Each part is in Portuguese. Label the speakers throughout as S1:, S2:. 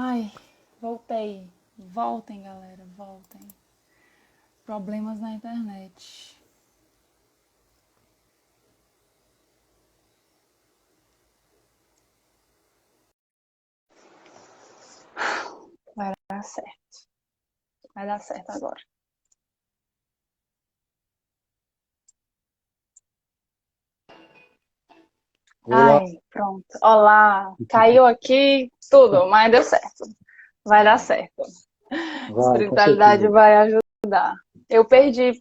S1: Ai, voltei. Voltem, galera, voltem. Problemas na internet. Vai dar certo. Vai dar certo agora.
S2: Olá,
S1: Ai, pronto. Olá. Caiu aqui tudo, mas deu certo. Vai dar certo.
S2: vai, com
S1: Espiritualidade
S2: certeza.
S1: vai ajudar. Eu perdi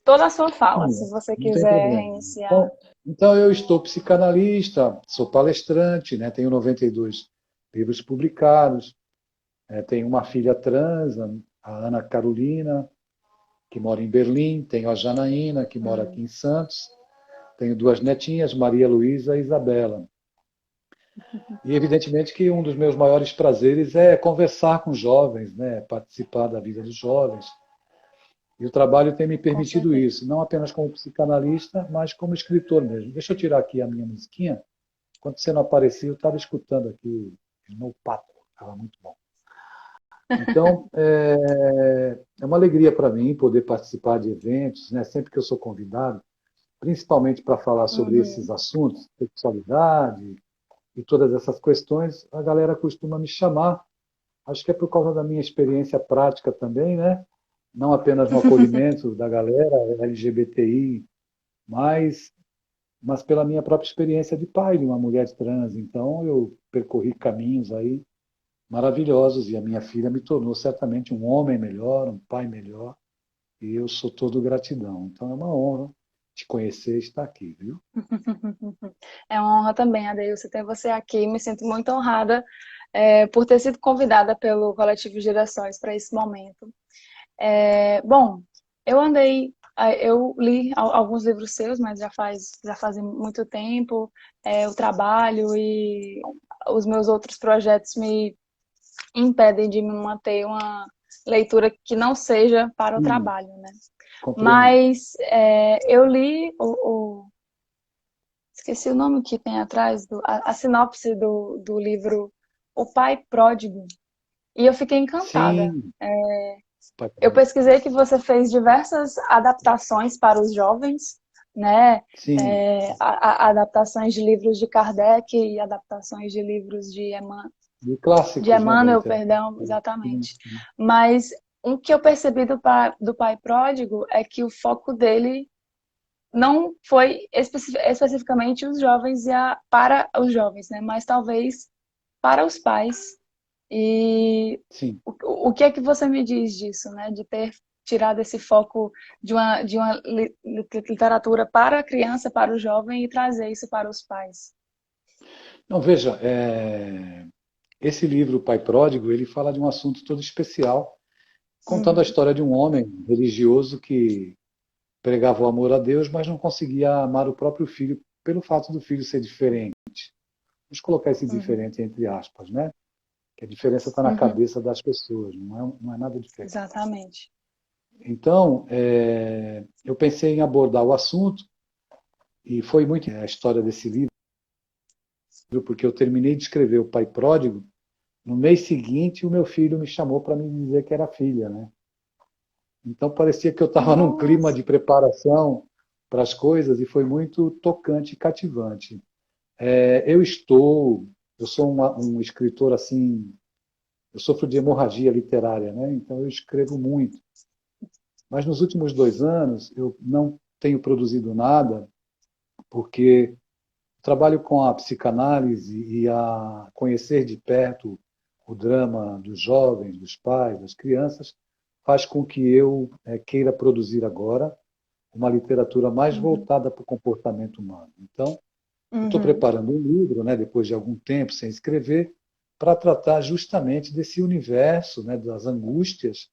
S1: toda a sua fala. Se
S2: Não,
S1: você
S2: não tem
S1: quiser
S2: problema.
S1: reiniciar.
S2: Então, eu estou psicanalista, sou palestrante, né? Tenho 92 livros publicados, tenho uma filha trans, a Ana Carolina, que mora em Berlim, tenho a Janaína, que mora aqui
S1: Hum,
S2: em Santos, tenho duas netinhas, Maria Luísa e Isabela. E, evidentemente, que um dos meus maiores prazeres é conversar com jovens, né? Participar da vida dos jovens. E o trabalho tem me
S1: com
S2: permitido
S1: certeza.
S2: isso, não apenas como psicanalista, mas como escritor mesmo. Deixa eu tirar aqui a minha musiquinha. Quando você não aparecia, eu estava escutando aqui no papo, estava muito bom. Então, é uma alegria para mim poder participar de eventos, né? Sempre que eu sou convidado, principalmente para falar sobre esses
S1: Uhum.
S2: assuntos, sexualidade e todas essas questões, a galera costuma me chamar. Acho que é por causa da minha experiência prática também, né? Não apenas no acolhimento da galera LGBTI, mas, mas pela minha própria experiência de pai de uma mulher trans. Então, eu percorri caminhos aí maravilhosos e a minha filha me tornou certamente um homem melhor, um pai melhor, e eu sou todo gratidão. Então, é uma honra te conhecer e estar aqui, viu?
S1: É uma honra também, Adeilson, ter você aqui. Me sinto muito honrada, por ter sido convidada pelo Coletivo Gerações para esse momento. Bom, eu li alguns livros seus, mas já fazem muito tempo. O trabalho e os meus outros projetos me impedem de me manter uma leitura que não seja para o
S2: Sim,
S1: trabalho, né?
S2: compreendo.
S1: Mas eu li esqueci o nome que tem atrás, a sinopse do livro O Pai Pródigo, e eu fiquei encantada.
S2: Sim, pai,
S1: Eu pesquisei que você fez diversas adaptações para os jovens, né?
S2: sim,
S1: Adaptações de livros de Kardec e adaptações de livros
S2: de
S1: de
S2: clássicos, né, da
S1: Emmanuel,
S2: literatura.
S1: perdão,
S2: Sim,
S1: exatamente.
S2: sim.
S1: Mas o que eu percebi do Pai Pródigo é que o foco dele não foi especificamente os jovens para os jovens, né? Mas talvez para os pais. E
S2: Sim.
S1: o que é que você me diz disso, né? De ter tirado esse foco de uma literatura para a criança, para o jovem e trazer isso para os pais.
S2: Não, veja, esse livro, O Pai Pródigo, ele fala de um assunto todo especial, contando a
S1: Uhum,
S2: história de um homem religioso que pregava o amor a Deus, mas não conseguia amar o próprio filho pelo fato do filho ser diferente. Vamos colocar esse
S1: uhum,
S2: diferente entre aspas, né? Que a diferença está na
S1: uhum,
S2: cabeça das pessoas, não é nada diferente.
S1: exatamente.
S2: Então, eu pensei em abordar o assunto e foi muito a história desse livro, porque eu terminei de escrever O Pai Pródigo. No mês seguinte, o meu filho me chamou para me dizer que era filha, né? Então parecia que eu estava num clima
S1: Nossa.
S2: de preparação para as coisas e foi muito tocante e cativante. Eu sou um escritor assim, eu sofro de hemorragia literária, né? Então eu escrevo muito. Mas nos últimos 2 anos eu não tenho produzido nada porque trabalho com a psicanálise e a conhecer de perto o drama dos jovens, dos pais, das crianças, faz com que eu queira produzir agora uma literatura mais
S1: Uhum,
S2: voltada para o comportamento humano. Então, eu estou
S1: uhum,
S2: preparando um livro, né, depois de algum tempo sem escrever, para tratar justamente desse universo, né, das angústias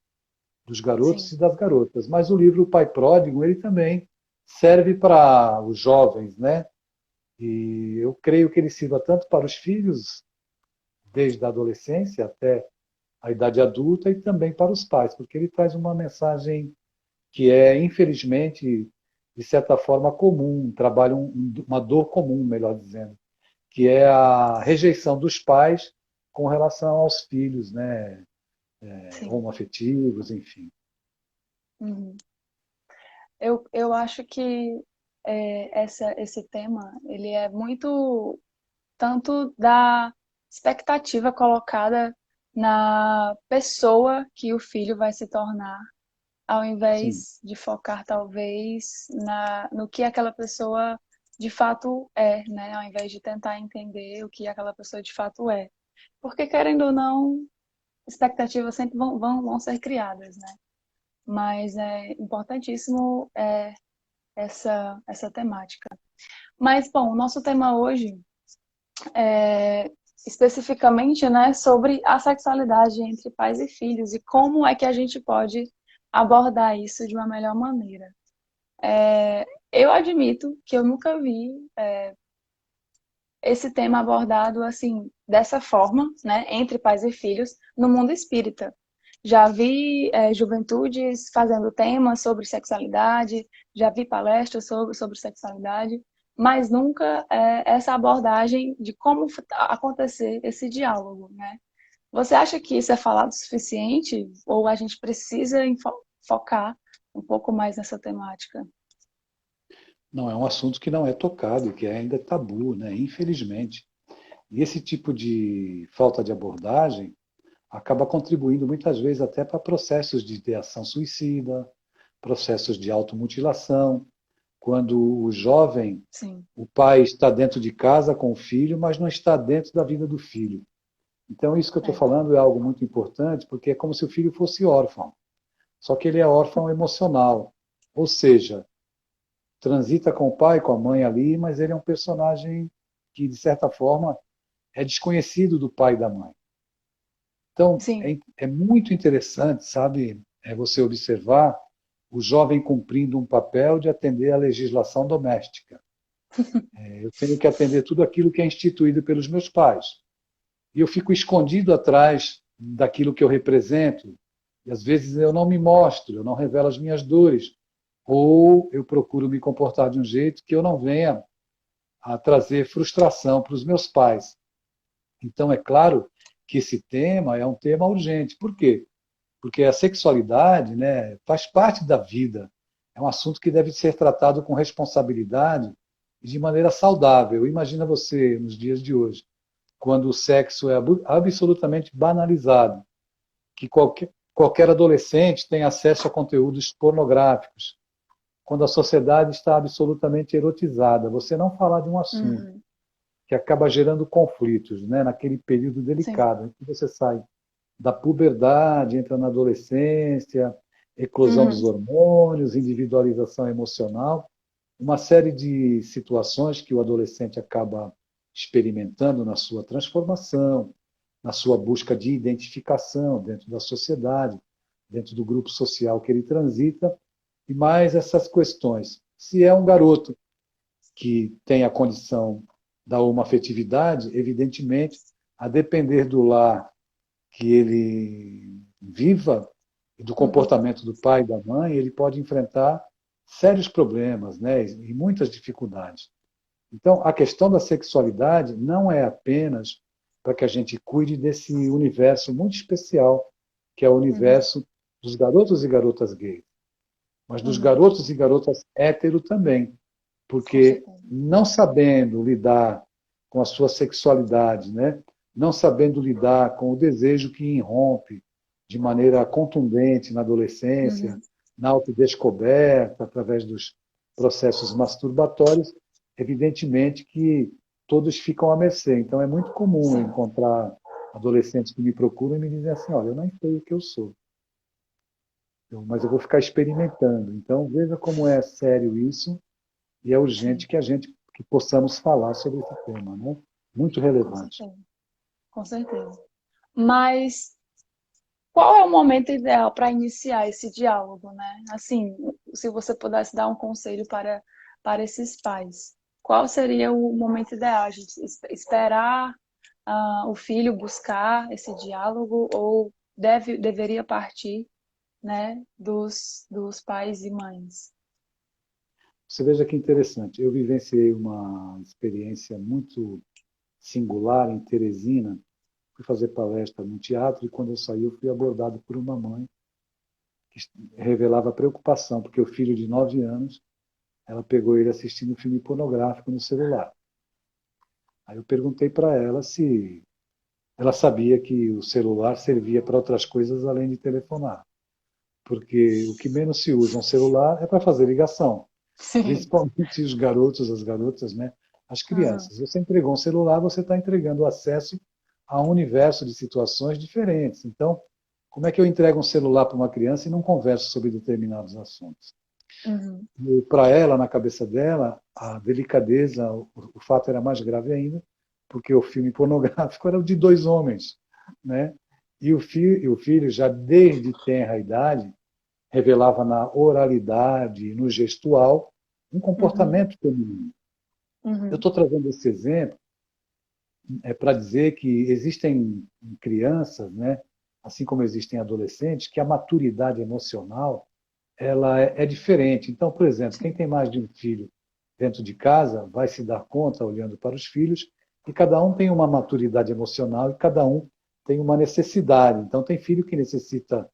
S2: dos garotos
S1: sim.
S2: e das garotas. Mas o livro O Pai Pródigo, ele também serve para os jovens, né? E eu creio que ele sirva tanto para os filhos, desde a adolescência até a idade adulta, e também para os pais, porque ele traz uma mensagem que é, infelizmente, de certa forma comum, trabalha uma dor comum, melhor dizendo, que é a rejeição dos pais com relação aos filhos, né,
S1: sim.
S2: homoafetivos, enfim.
S1: Uhum. Eu acho que esse tema, ele é muito tanto da expectativa colocada na pessoa que o filho vai se tornar, ao
S2: Sim,
S1: invés de focar talvez no que aquela pessoa de fato é, né? Ao invés de tentar entender o que aquela pessoa de fato é. Porque, querendo ou não, expectativas sempre vão ser criadas, né? Mas é importantíssimo essa temática. Mas, bom, o nosso tema hoje é especificamente, né, sobre a sexualidade entre pais e filhos e como é que a gente pode abordar isso de uma melhor maneira. Eu admito que eu nunca vi esse tema abordado assim dessa forma, né, entre pais e filhos, no mundo espírita. Já vi juventudes fazendo temas sobre sexualidade, já vi palestras sobre sexualidade, mas nunca essa abordagem de como acontecer esse diálogo, né? Você acha que isso é falado o suficiente ou a gente precisa focar um pouco mais nessa temática?
S2: não é um assunto que não é tocado, que ainda é tabu, né, infelizmente. E esse tipo de falta de abordagem acaba contribuindo muitas vezes até para processos de ideação suicida, processos de automutilação, quando o jovem,
S1: Sim,
S2: o pai está dentro de casa com o filho, mas não está dentro da vida do filho. Então, isso que eu estou
S1: é.
S2: falando é algo muito importante, porque é como se o filho fosse órfão, só que ele é órfão emocional, ou seja, transita com o pai, com a mãe ali, mas ele é um personagem que, de certa forma, é desconhecido do pai e da mãe. Então,
S1: Sim.
S2: é muito interessante, sabe, você observar o jovem cumprindo um papel de atender à legislação doméstica. Eu tenho que atender tudo aquilo que é instituído pelos meus pais. E eu fico escondido atrás daquilo que eu represento. E às vezes eu não me mostro, eu não revelo as minhas dores. Ou eu procuro me comportar de um jeito que eu não venha a trazer frustração para os meus pais. Então, é claro que esse tema é um tema urgente. Por quê? Porque a sexualidade, né, faz parte da vida. É um assunto que deve ser tratado com responsabilidade e de maneira saudável. Imagina você nos dias de hoje, quando o sexo é absolutamente banalizado, que qualquer adolescente tem acesso a conteúdos pornográficos, quando a sociedade está absolutamente erotizada. Você não falar de um assunto
S1: Uhum.
S2: que acaba gerando conflitos, né, naquele período
S1: Sim.
S2: delicado, em que você sai da puberdade, entra na adolescência, eclosão dos
S1: Uhum.
S2: hormônios, individualização emocional, uma série de situações que o adolescente acaba experimentando na sua transformação, na sua busca de identificação dentro da sociedade, dentro do grupo social que ele transita, e mais essas questões. Se é um garoto que tem a condição da homoafetividade, evidentemente, a depender do lar que ele viva e do
S1: Uhum.
S2: comportamento do pai e da mãe, ele pode enfrentar sérios problemas, né, e muitas dificuldades. Então, a questão da sexualidade não é apenas para que a gente cuide desse universo muito especial, que é o
S1: Uhum.
S2: universo dos garotos e garotas gays, mas dos
S1: Uhum.
S2: garotos e garotas hétero também,
S1: Com
S2: porque
S1: certeza.
S2: não sabendo lidar com a sua sexualidade, né? Não sabendo lidar com o desejo que irrompe de maneira contundente na adolescência,
S1: Uhum.
S2: na autodescoberta, através dos processos masturbatórios, evidentemente que todos ficam à mercê. Então é muito comum eu
S1: Sim.
S2: encontrar adolescentes que me procuram e me dizem assim, olha, eu não sei o que eu sou, mas eu vou ficar experimentando. Então veja como é sério isso e é urgente
S1: Sim.
S2: que a gente que possamos falar sobre esse tema, né? Muito
S1: Com
S2: relevante.
S1: certeza. Com certeza. Mas qual é o momento ideal para iniciar esse diálogo, né? Assim, se você pudesse dar um conselho para esses pais, qual seria o momento ideal? A gente esperar o filho buscar esse diálogo ou deveria partir, né, dos pais e mães?
S2: Você veja que interessante. Eu vivenciei uma experiência muito singular em Teresina, fui fazer palestra no teatro e quando eu saí eu fui abordado por uma mãe que revelava preocupação, porque o filho de 9 anos, ela pegou ele assistindo filme pornográfico no celular. Aí eu perguntei para ela se ela sabia que o celular servia para outras coisas além de telefonar. Porque o que menos se usa um celular é para fazer ligação.
S1: Sim.
S2: Principalmente os garotos, as garotas, né? As
S1: Aham.
S2: crianças. Você entregou um celular, você está entregando acesso a um universo de situações diferentes. Então, como é que eu entrego um celular para uma criança e não converso sobre determinados assuntos?
S1: Uhum.
S2: E para ela, na cabeça dela, a delicadeza, o fato era mais grave ainda, porque o filme pornográfico era o de dois homens, né? E o filho já desde tenra idade, revelava na oralidade, no gestual, um
S1: Uhum.
S2: comportamento feminino. Eu
S1: Uhum.
S2: estou trazendo esse exemplo para dizer que existem crianças, né, assim como existem adolescentes, que a maturidade emocional ela é diferente. Então, por exemplo, quem
S1: Sim.
S2: tem mais de um filho dentro de casa vai se dar conta olhando para os filhos e cada um tem uma maturidade emocional e cada um tem uma necessidade. Então, tem filho que necessita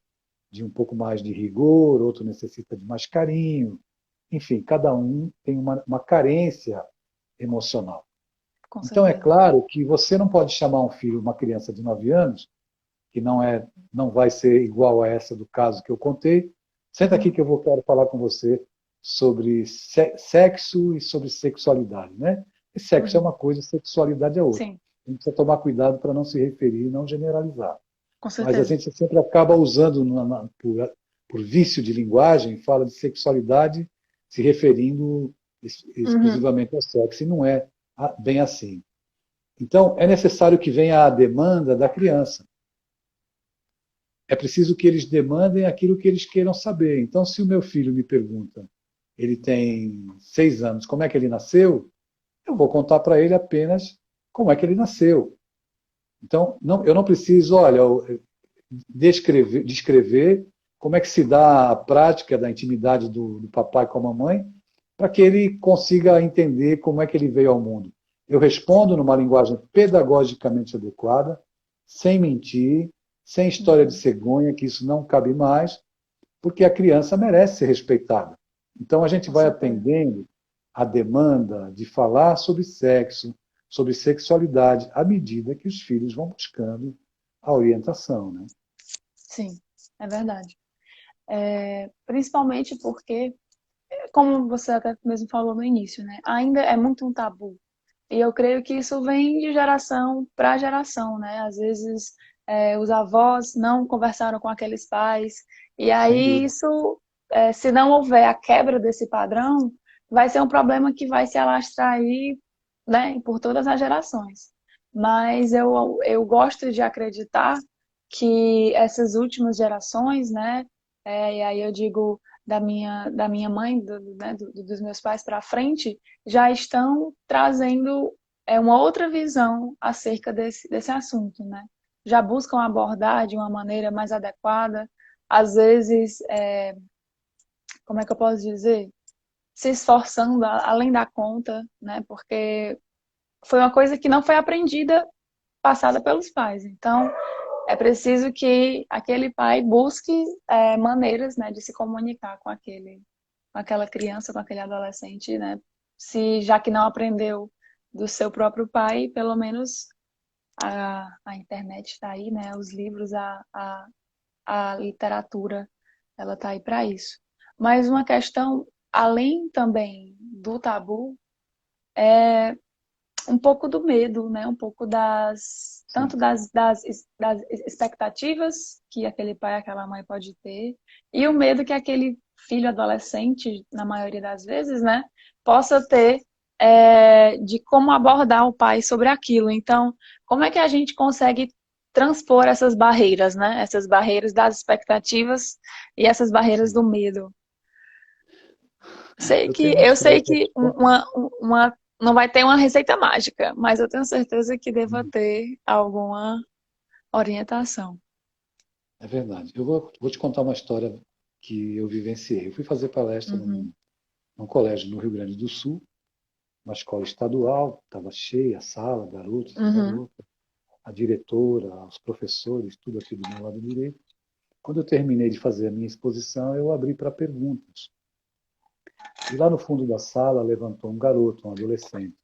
S2: de um pouco mais de rigor, outro necessita de mais carinho. Enfim, cada um tem uma carência emocional.
S1: Com
S2: Então, é
S1: certeza.
S2: claro que você não pode chamar um filho, uma criança de 9 anos, que não vai ser igual a essa do caso que eu contei. Senta aqui
S1: Uhum.
S2: que eu quero falar com você sobre sexo e sobre sexualidade, né? E sexo é
S1: Uhum.
S2: uma coisa, sexualidade é outra.
S1: Sim,
S2: A gente precisa tomar cuidado para não se referir e não generalizar.
S1: com
S2: Mas a
S1: certeza.
S2: gente sempre acaba usando, por vício de linguagem, fala de sexualidade se referindo
S1: Uhum.
S2: exclusivamente ao sexo, e não é bem assim. Então, é necessário que venha a demanda da criança. É preciso que eles demandem aquilo que eles queiram saber. Então, se o meu filho me pergunta, ele tem 6 anos, como é que ele nasceu? Eu vou contar para ele apenas como é que ele nasceu. Então, eu não preciso, olha, descrever como é que se dá a prática da intimidade do papai com a mamãe, para que ele consiga entender como é que ele veio ao mundo. Eu respondo
S1: Sim.
S2: numa linguagem pedagogicamente adequada, sem mentir, sem história de
S1: Uhum.
S2: cegonha, que isso não cabe mais, porque a criança merece ser respeitada. Então a gente
S1: Com
S2: vai
S1: certeza.
S2: atendendo a demanda de falar sobre sexo, sobre sexualidade, à medida que os filhos vão buscando a orientação, né?
S1: Sim, é verdade. Principalmente porque, como você até mesmo falou no início, né? Ainda é muito um tabu. E eu creio que isso vem de geração para geração, né? Às vezes os avós não conversaram com aqueles pais, e
S2: Sem
S1: aí
S2: dúvida.
S1: isso, se não houver a quebra desse padrão, vai ser um problema que vai se alastrar aí, né, por todas as gerações. Mas eu gosto de acreditar que essas últimas gerações, né, e aí eu digo da minha mãe, né, dos meus pais para frente, já estão trazendo uma outra visão acerca desse assunto, né? Já buscam abordar de uma maneira mais adequada, às vezes, como é que eu posso dizer? Se esforçando além da conta, né? Porque foi uma coisa que não foi aprendida, passada pelos pais. Então, é preciso que aquele pai busque maneiras, né, de se comunicar com aquela criança, com aquele adolescente, né? Se já que não aprendeu do seu próprio pai, pelo menos a internet está aí, né? Os livros, a literatura, ela está aí para isso. Mas uma questão, além também do tabu, um pouco do medo, né? Um pouco tanto
S2: Sim.
S1: das expectativas que aquele pai, aquela mãe pode ter, e o medo que aquele filho adolescente, na maioria das vezes, né, possa ter de como abordar o pai sobre aquilo. Então, como é que a gente consegue transpor essas barreiras, né? Essas barreiras das expectativas e essas barreiras do
S2: Sim.
S1: medo.
S2: Eu tenho uma
S1: Eu
S2: história
S1: sei
S2: para
S1: que
S2: te contar.
S1: não vai ter uma receita mágica, mas eu tenho certeza que deva
S2: Hum,
S1: ter alguma orientação.
S2: É verdade. Eu vou te contar uma história que eu vivenciei. Eu fui fazer palestra
S1: Uhum,
S2: num colégio no Rio Grande do Sul, uma escola estadual, estava cheia a sala, garotos e
S1: uhum,
S2: garotas. a diretora, os professores, tudo aqui do meu lado direito. Quando eu terminei de fazer a minha exposição, eu abri para perguntas. E lá no fundo da sala levantou um garoto, um adolescente.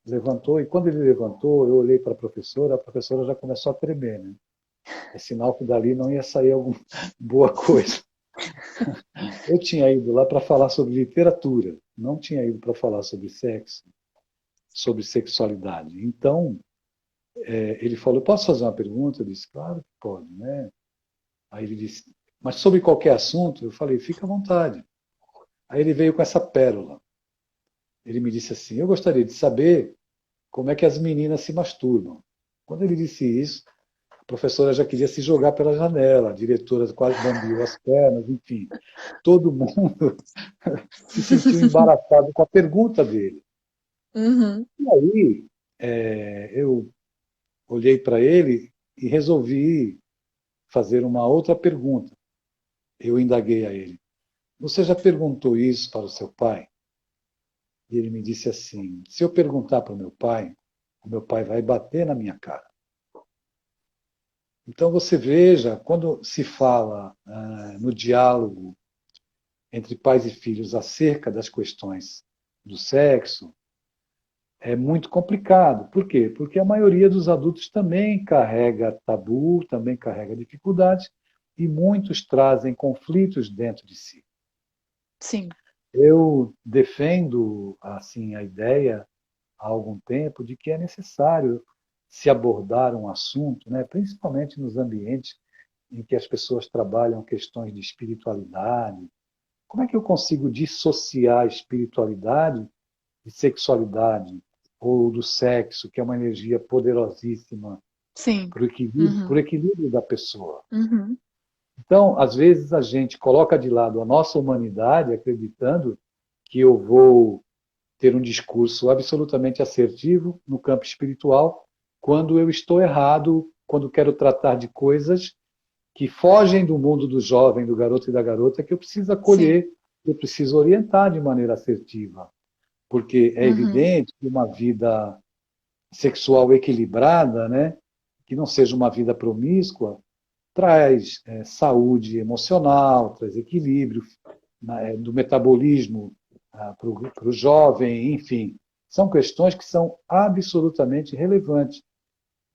S2: Levantou, e quando ele levantou, eu olhei para a professora já começou a tremer, né? É sinal que dali não ia sair alguma boa coisa. Eu tinha ido lá para falar sobre literatura, não tinha ido para falar sobre sexo, sobre sexualidade. Então, ele falou, posso fazer uma pergunta? Eu disse, claro que pode, né? Aí ele disse, mas sobre qualquer assunto? Eu falei, fica à vontade. Aí ele veio com essa pérola. Ele me disse assim, eu gostaria de saber como é que as meninas se masturbam. Quando ele disse isso, a professora já queria se jogar pela janela, a diretora quase bambiou as pernas, enfim. Todo mundo se sentiu embaraçado com a pergunta dele.
S1: Uhum.
S2: E aí, eu olhei para ele e resolvi fazer uma outra pergunta. Eu indaguei a ele. Você já perguntou isso para o seu pai? E ele me disse assim, se eu perguntar para o meu pai vai bater na minha cara. Então você veja, quando se fala no diálogo entre pais e filhos acerca das questões do sexo, é muito complicado. Por quê? Porque a maioria dos adultos também carrega tabu, também carrega dificuldades, e muitos trazem conflitos dentro de si.
S1: Sim,
S2: Eu defendo assim a ideia há algum tempo de que é necessário se abordar um assunto, né, principalmente nos ambientes em que as pessoas trabalham questões de espiritualidade. Como é que eu consigo dissociar a espiritualidade de sexualidade ou do sexo, que é uma energia poderosíssima
S1: sim.
S2: para o
S1: Uhum.
S2: equilíbrio da pessoa?
S1: Uhum.
S2: Então, às vezes a gente coloca de lado a nossa humanidade, acreditando que eu vou ter um discurso absolutamente assertivo no campo espiritual, quando eu estou errado, quando quero tratar de coisas que fogem do mundo do jovem, do garoto e da garota, que eu preciso
S1: Sim.
S2: acolher, eu preciso orientar de maneira assertiva. Porque é
S1: Uhum.
S2: evidente que uma vida sexual equilibrada, né, que não seja uma vida promíscua, traz saúde emocional, traz equilíbrio do metabolismo para o jovem, enfim. São questões que são absolutamente relevantes,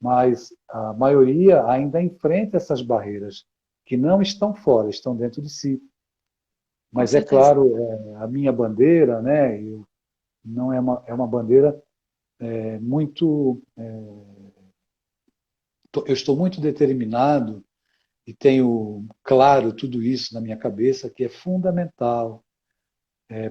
S2: mas a maioria ainda enfrenta essas barreiras, que não estão fora, estão dentro de si.
S1: Com
S2: Mas é
S1: certeza.
S2: claro, a minha bandeira, né, não é uma bandeira muito. Eu estou muito determinado e tenho claro tudo isso na minha cabeça, que é fundamental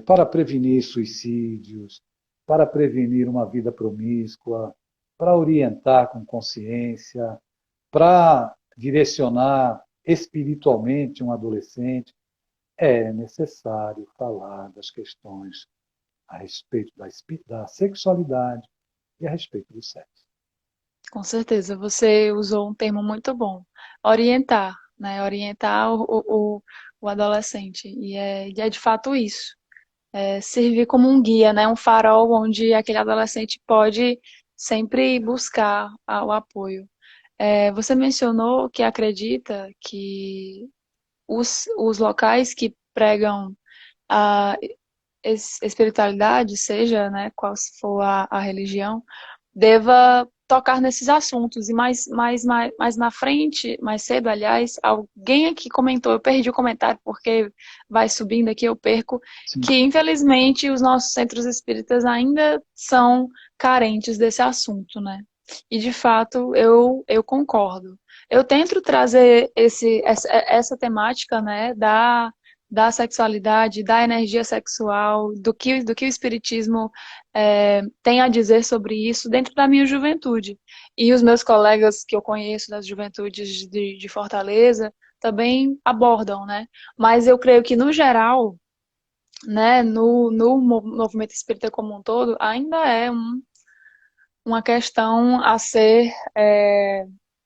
S2: para prevenir suicídios, para prevenir uma vida promíscua, para orientar com consciência, para direcionar espiritualmente um adolescente, é necessário falar das questões a respeito da sexualidade e a respeito do sexo.
S1: Com certeza. Você usou um termo muito bom. Orientar, né? Orientar o adolescente. E é de fato isso. É servir como um guia, né? Um farol onde aquele adolescente pode sempre buscar o apoio. Você mencionou que acredita que os locais que pregam a espiritualidade, seja, né, qual for a religião, deva tocar nesses assuntos. E mais na frente, mais cedo, aliás, alguém aqui comentou, eu perdi o comentário porque vai subindo aqui, eu perco,
S2: Sim,
S1: que infelizmente os nossos centros espíritas ainda são carentes desse assunto, né? E de fato eu concordo. Eu tento trazer essa temática, né, da sexualidade, da energia sexual, do que o Espiritismo tem a dizer sobre isso dentro da minha juventude. E os meus colegas que eu conheço das juventudes de Fortaleza também abordam, né? Mas eu creio que, no geral, né, no movimento espírita como um todo, ainda é uma questão a ser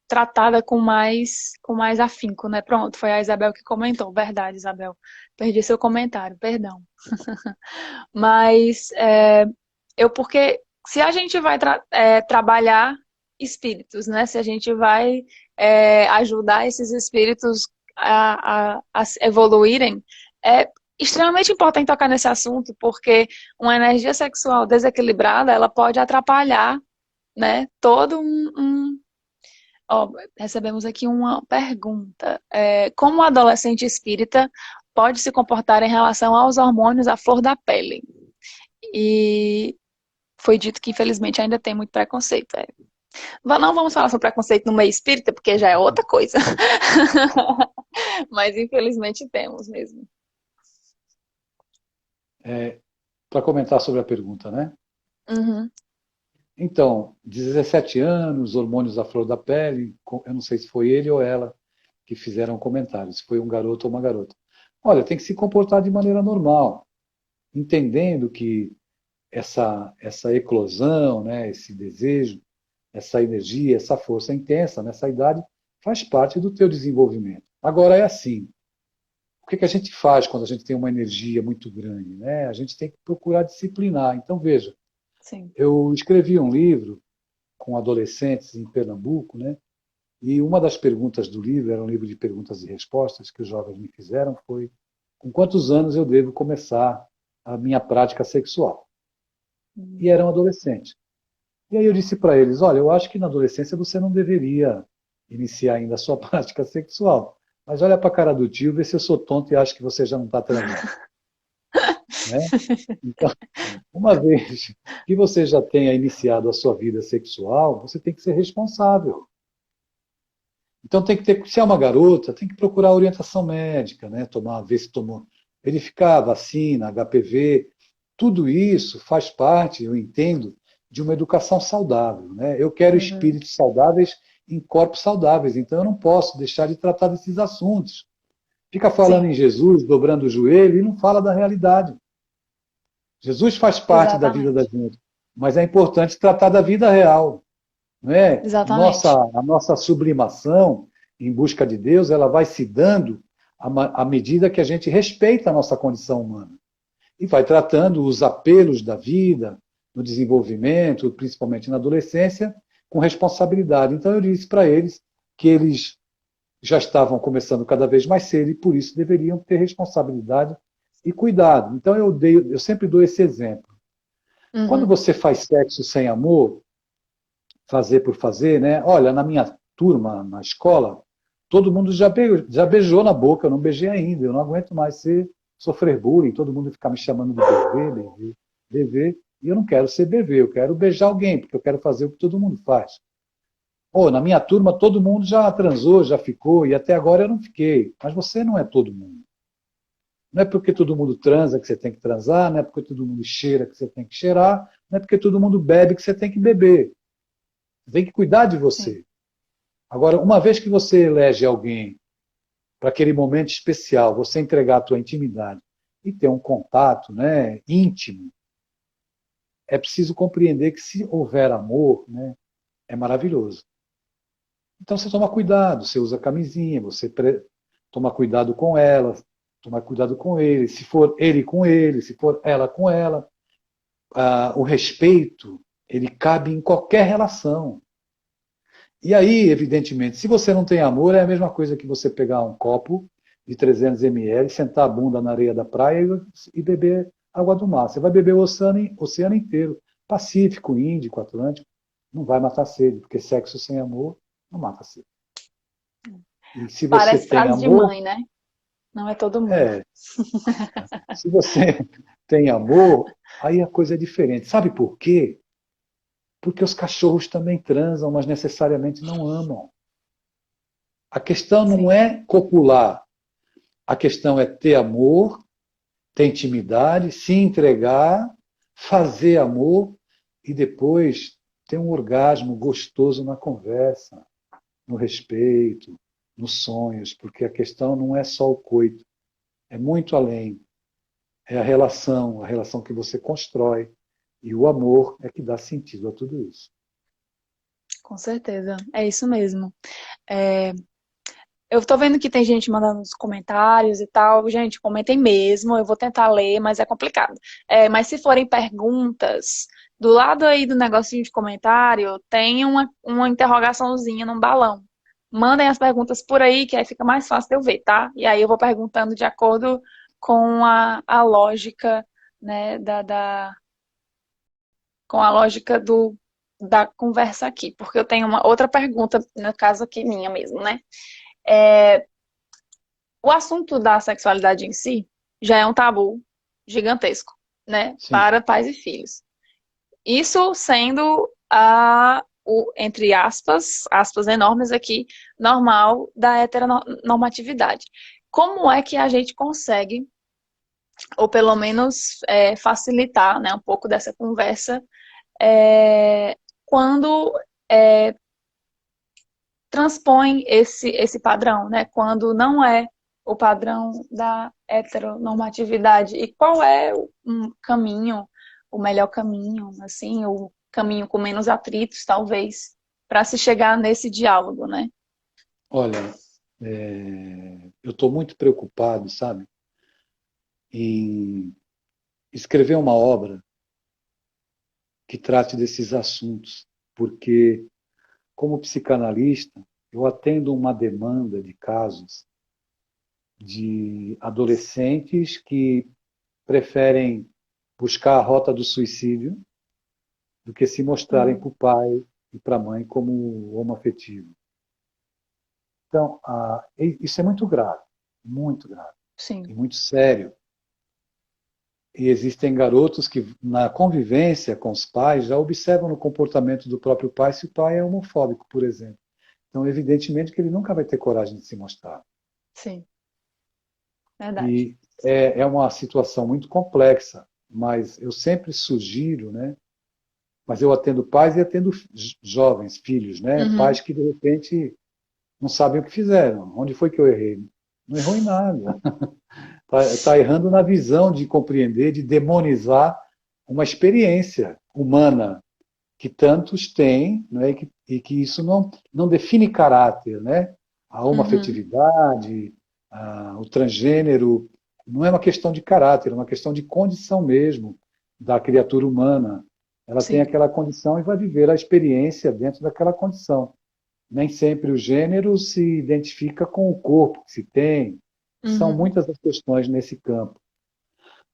S1: tratada com mais afinco, né? Pronto, foi a Isabel que comentou. Verdade, Isabel. Perdi seu comentário, perdão. Mas porque se a gente vai trabalhar espíritos, né? Se a gente vai ajudar esses espíritos a evoluírem, é extremamente importante tocar nesse assunto, porque uma energia sexual desequilibrada, ela pode atrapalhar, né, todo Ó, recebemos aqui uma pergunta. Como o adolescente espírita pode se comportar em relação aos hormônios à flor da pele? E foi dito que, infelizmente, ainda tem muito preconceito. Não vamos falar sobre preconceito no meio espírita, porque já é outra coisa. Mas, infelizmente, temos mesmo.
S2: Para comentar sobre a pergunta, né?
S1: Uhum.
S2: Então, 17 anos, hormônios à flor da pele, eu não sei se foi ele ou ela que fizeram comentários, se foi um garoto ou uma garota. Olha, tem que se comportar de maneira normal, entendendo que essa eclosão, né, esse desejo, essa energia, essa força intensa nessa idade faz parte do teu desenvolvimento. Agora é assim, o que a gente faz quando a gente tem uma energia muito grande, né? A gente tem que procurar disciplinar. Então, veja,
S1: Sim.
S2: eu escrevi um livro com adolescentes em Pernambuco, né? E uma das perguntas do livro, era um livro de perguntas e respostas que os jovens me fizeram, foi: com quantos anos eu devo começar a minha prática sexual? E eram adolescentes. E aí eu disse para eles: olha, eu acho que na adolescência você não deveria iniciar ainda a sua prática sexual. Mas olha para a cara do tio, vê se eu sou tonto e acho que você já não está transando. Né? Então, uma vez que você já tenha iniciado a sua vida sexual, você tem que ser responsável. Então tem que ter, se é uma garota, tem que procurar orientação médica, né? Ver se tomou, verificar a vacina, HPV, tudo isso faz parte, eu entendo, de uma educação saudável, né? Eu quero
S1: Uhum.
S2: espíritos saudáveis em corpos saudáveis, então eu não posso deixar de tratar desses assuntos. Fica falando
S1: Sim,
S2: em Jesus, dobrando o joelho e não fala da realidade. Jesus faz parte da vida da
S1: exatamente.
S2: gente, mas é importante tratar da vida real. Não é?
S1: Exatamente.
S2: A nossa sublimação em busca de Deus, ela vai se dando à medida que a gente respeita a nossa condição humana. E vai tratando os apelos da vida, no desenvolvimento, principalmente na adolescência, com responsabilidade. Então eu disse para eles que eles já estavam começando cada vez mais cedo e por isso deveriam ter responsabilidade e cuidado. Então eu sempre dou esse exemplo. Quando
S1: Uhum.
S2: você faz sexo sem amor, fazer por fazer, né? Olha, na minha turma, na escola, todo mundo já beijou na boca, eu não beijei ainda, eu não aguento mais sofrer bullying, todo mundo ficar me chamando de bebê, bebê, bebê, e eu não quero ser bebê, eu quero beijar alguém, porque eu quero fazer o que todo mundo faz. Pô, na minha turma todo mundo já transou, já ficou, e até agora eu não fiquei. Mas você não é todo mundo. Não é porque todo mundo transa que você tem que transar, não é porque todo mundo cheira que você tem que cheirar, não é porque todo mundo bebe que você tem que beber. Você tem que cuidar de
S1: Sim.
S2: você. Agora, uma vez que você elege alguém para aquele momento especial, você entregar a tua intimidade e ter um contato, né, íntimo, é preciso compreender que se houver amor, né, é maravilhoso. Então você toma cuidado, você usa camisinha, toma cuidado com ela, toma cuidado com ele, se for ele com ele, se for ela com ela. O respeito, ele cabe em qualquer relação. E aí, evidentemente, se você não tem amor, é a mesma coisa que você pegar um copo de 300 ml, sentar a bunda na areia da praia e beber água do mar. Você vai beber o oceano inteiro, Pacífico, Índico, Atlântico, não vai matar sede, porque sexo sem amor não mata sede. E se você
S1: Parece
S2: tem
S1: frase de
S2: amor,
S1: mãe, né? Não é todo mundo.
S2: é, se você tem amor, aí a coisa é diferente. Sabe por quê? Porque os cachorros também transam, mas necessariamente não amam. A questão não
S1: Sim.
S2: é copular, a questão é ter amor, ter intimidade, se entregar, fazer amor e depois ter um orgasmo gostoso na conversa, no respeito, nos sonhos, porque a questão não é só o coito, é muito além. É a relação que você constrói. E o amor é que dá sentido a tudo isso.
S1: Com certeza. É isso mesmo. Eu tô vendo que tem gente mandando nos comentários e tal. Gente, comentem mesmo. Eu vou tentar ler, mas é complicado. Mas se forem perguntas, do lado aí do negocinho de comentário, tem uma interrogaçãozinha num balão. Mandem as perguntas por aí, que aí fica mais fácil de eu ver, tá? E aí eu vou perguntando de acordo com a lógica, né, com a lógica da conversa aqui. Porque eu tenho uma outra pergunta, no caso aqui minha mesmo, né? O assunto da sexualidade em si já é um tabu gigantesco, né,
S2: Sim,
S1: para pais e filhos. Isso sendo entre aspas, aspas enormes aqui, normal da heteronormatividade. Como é que a gente consegue, ou pelo menos facilitar, né, um pouco dessa conversa, quando transpõe esse padrão, né? Quando não é o padrão da heteronormatividade. E qual é um caminho, o melhor caminho, assim, o caminho com menos atritos, talvez, para se chegar nesse diálogo, né?
S2: olha, eu estou muito preocupado, sabe, em escrever uma obra que trate desses assuntos, porque, como psicanalista, eu atendo uma demanda de casos de adolescentes que preferem buscar a rota do suicídio do que se mostrarem
S1: Uhum.
S2: para o pai e para a mãe como homoafetivo. Então, isso é muito grave e
S1: Sim.
S2: muito sério. E existem garotos que, na convivência com os pais, já observam no comportamento do próprio pai se o pai é homofóbico, por exemplo. Então, evidentemente que ele nunca vai ter coragem de se mostrar.
S1: Sim, verdade.
S2: E é uma situação muito complexa, mas eu sempre sugiro, né? Mas eu atendo pais e atendo jovens, filhos, né?
S1: Uhum.
S2: Pais que de repente não sabem o que fizeram. Onde foi que eu errei? Não errou em nada. Está errando na visão de compreender, de demonizar uma experiência humana que tantos têm, né? E que isso não define caráter, né? A
S1: Uhum.
S2: homoafetividade, o transgênero, não é uma questão de caráter, é uma questão de condição mesmo da criatura humana. Ela tem
S1: Sim.
S2: aquela condição e vai viver a experiência dentro daquela condição. Nem sempre o gênero se identifica com o corpo que se tem. São
S1: Uhum.
S2: muitas as questões nesse campo.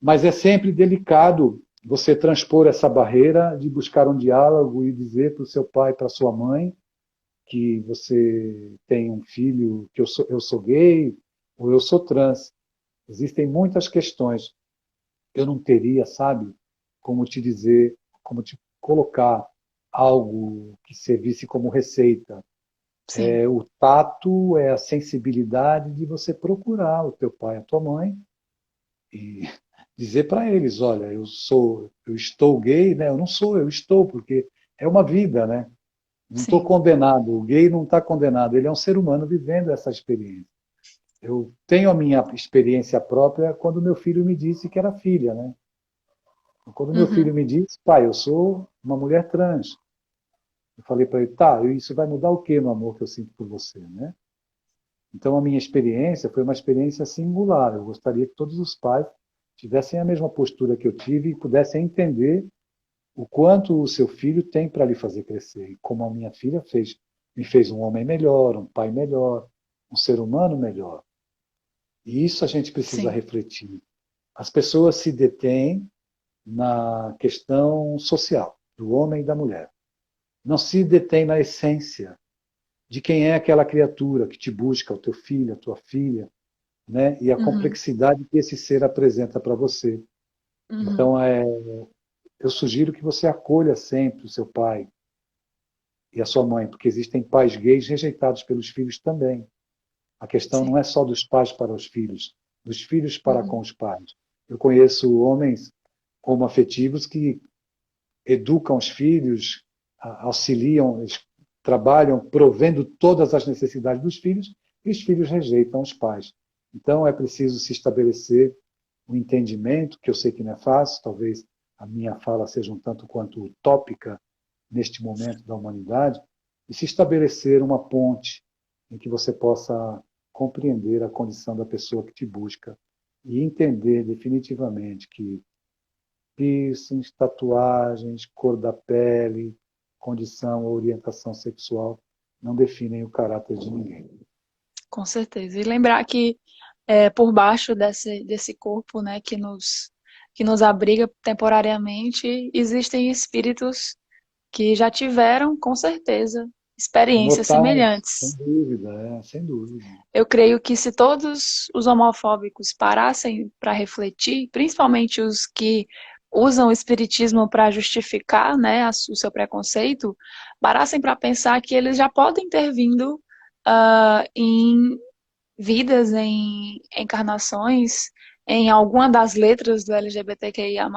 S2: Mas é sempre delicado você transpor essa barreira de buscar um diálogo e dizer para o seu pai, para a sua mãe, que você tem um filho, que eu sou gay ou eu sou trans. Existem muitas questões. Eu não teria, sabe, como te dizer, como te colocar algo que servisse como receita.
S1: Sim.
S2: O tato é a sensibilidade de você procurar o teu pai, a tua mãe e dizer para eles, olha, eu estou gay, né? Eu não sou, eu estou, porque é uma vida, né? Não estou
S1: Sim.
S2: condenado, o gay não está condenado, ele é um ser humano vivendo essa experiência. Eu tenho a minha experiência própria quando meu filho me disse que era filha, né? Quando meu filho
S1: Uhum.
S2: me disse, pai, eu sou uma mulher trans. Eu falei para ele, tá, isso vai mudar o quê no amor que eu sinto por você, né? Então, a minha experiência foi uma experiência singular. Eu gostaria que todos os pais tivessem a mesma postura que eu tive e pudessem entender o quanto o seu filho tem para lhe fazer crescer. E como a minha filha me fez um homem melhor, um pai melhor, um ser humano melhor. E isso a gente precisa
S1: Sim.
S2: refletir. As pessoas se detêm na questão social, do homem e da mulher. Não se detêm na essência de quem é aquela criatura que te busca, o teu filho, a tua filha, né? E a
S1: Uhum.
S2: complexidade que esse ser apresenta para você.
S1: Uhum.
S2: Então, eu sugiro que você acolha sempre o seu pai e a sua mãe, porque existem pais gays rejeitados pelos filhos também. A questão não
S1: Sim.
S2: é só dos pais para os filhos, dos filhos para com
S1: Uhum.
S2: os pais. Eu conheço homens homoafetivos que educam os filhos, auxiliam, eles trabalham provendo todas as necessidades dos filhos e os filhos rejeitam os pais. Então é preciso se estabelecer um entendimento, que eu sei que não é fácil, talvez a minha fala seja um tanto quanto utópica neste momento da humanidade, e se estabelecer uma ponte em que você possa compreender a condição da pessoa que te busca e entender definitivamente que piercings, tatuagens, cor da pele, condição ou orientação sexual não definem o caráter de ninguém.
S1: Com certeza. E lembrar que por baixo desse corpo, né, que nos abriga temporariamente, existem espíritos que já tiveram, com certeza, experiências
S2: Imortais, sem
S1: semelhantes.
S2: dúvida, sem dúvida.
S1: Eu creio que se todos os homofóbicos parassem para refletir, principalmente os que usam o espiritismo para justificar, né, o seu preconceito, parassem para pensar que eles já podem ter vindo em vidas, em encarnações, em alguma das letras do LGBTQIA+,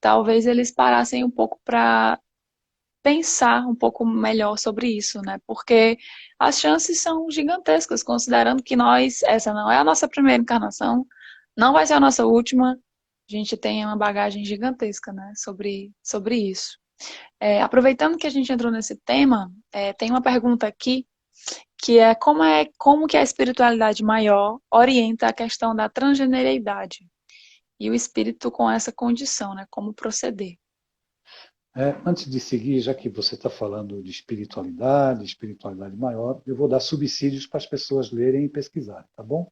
S1: talvez eles parassem um pouco para pensar um pouco melhor sobre isso, né? Porque as chances são gigantescas, considerando que essa não é a nossa primeira encarnação, não vai ser a nossa última, a gente tem uma bagagem gigantesca, né, sobre isso. Aproveitando que a gente entrou nesse tema, tem uma pergunta aqui, que é como que a espiritualidade maior orienta a questão da transgeneridade e o espírito com essa condição, né? Como proceder.
S2: Antes de seguir, já que você está falando de espiritualidade maior, eu vou dar subsídios para as pessoas lerem e pesquisarem, tá bom?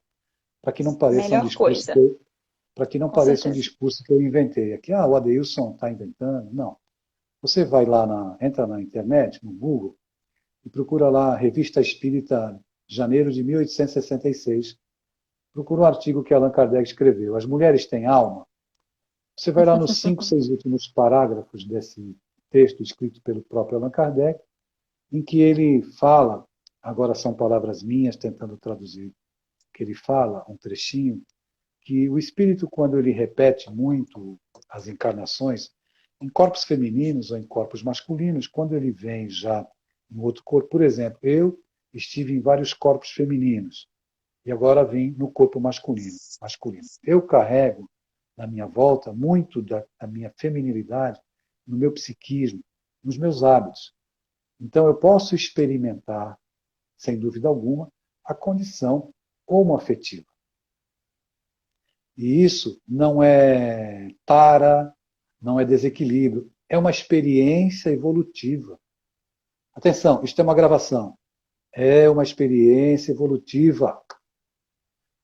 S2: Para que não pareça um
S1: Melhor
S2: discurso
S1: coisa,
S2: para que não
S1: com
S2: pareça um
S1: certeza.
S2: discurso que eu inventei aqui. Ah, o Adeilson está inventando. Não. Você vai lá, entra na internet, no Google, e procura lá Revista Espírita, janeiro de 1866. Procura um artigo que Allan Kardec escreveu. As mulheres têm alma? Você vai lá nos 5, 6 últimos parágrafos desse texto escrito pelo próprio Allan Kardec, em que ele fala, agora são palavras minhas tentando traduzir, que ele fala, um trechinho, que o espírito, quando ele repete muito as encarnações, em corpos femininos ou em corpos masculinos, quando ele vem já em outro corpo, por exemplo, eu estive em vários corpos femininos e agora vim no corpo masculino. Eu carrego na minha volta muito da minha feminilidade no meu psiquismo, nos meus hábitos. Então eu posso experimentar, sem dúvida alguma, a condição homoafetiva. E isso não é não é desequilíbrio, é uma experiência evolutiva. Atenção, isto é uma gravação. É uma experiência evolutiva.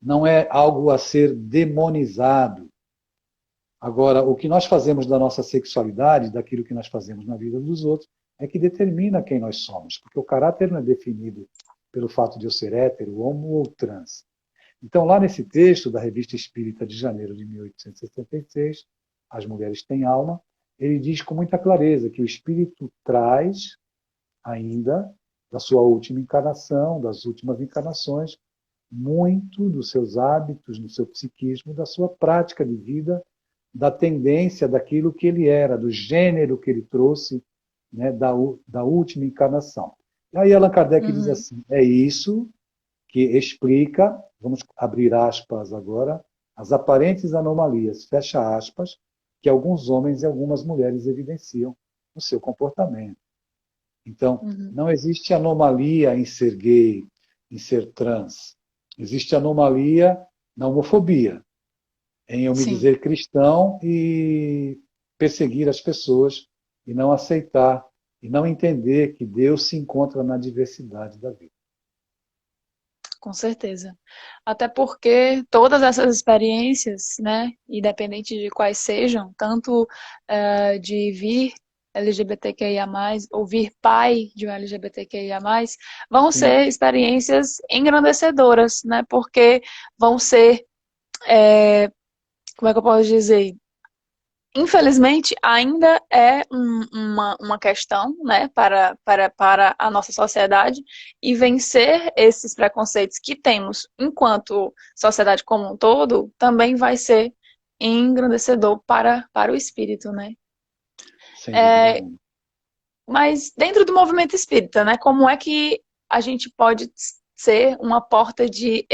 S2: Não é algo a ser demonizado. Agora, o que nós fazemos da nossa sexualidade, daquilo que nós fazemos na vida dos outros, é que determina quem nós somos. Porque o caráter não é definido pelo fato de eu ser hétero, homo ou trans. Então, lá nesse texto da Revista Espírita de janeiro de 1866, As Mulheres Têm Alma, ele diz com muita clareza que o espírito traz ainda, da sua última encarnação, das últimas encarnações, muito dos seus hábitos, do seu psiquismo, da sua prática de vida, da tendência daquilo que ele era, do gênero que ele trouxe, né, da última encarnação. E aí Allan Kardec diz
S1: Uhum.
S2: assim, é isso que explica, vamos abrir aspas agora, as aparentes anomalias, fecha aspas, que alguns homens e algumas mulheres evidenciam no seu comportamento. Então,
S1: Uhum.
S2: não existe anomalia em ser gay, em ser trans. Existe anomalia na homofobia, em eu me
S1: Sim,
S2: dizer cristão e perseguir as pessoas e não aceitar e não entender que Deus se encontra na diversidade da vida.
S1: com certeza. Até porque todas essas experiências, né, independente de quais sejam, tanto de vir LGBTQIA+, ou vir pai de um LGBTQIA+, vão
S2: Sim,
S1: ser experiências engrandecedoras, né, porque vão ser, como é que eu posso dizer, infelizmente, ainda é uma questão, né, para a nossa sociedade, e vencer esses preconceitos que temos enquanto sociedade como um todo também vai ser engrandecedor para o espírito, né?
S2: sem dúvida
S1: É,
S2: alguma.
S1: mas dentro do movimento espírita, né, como é que a gente pode ser uma porta de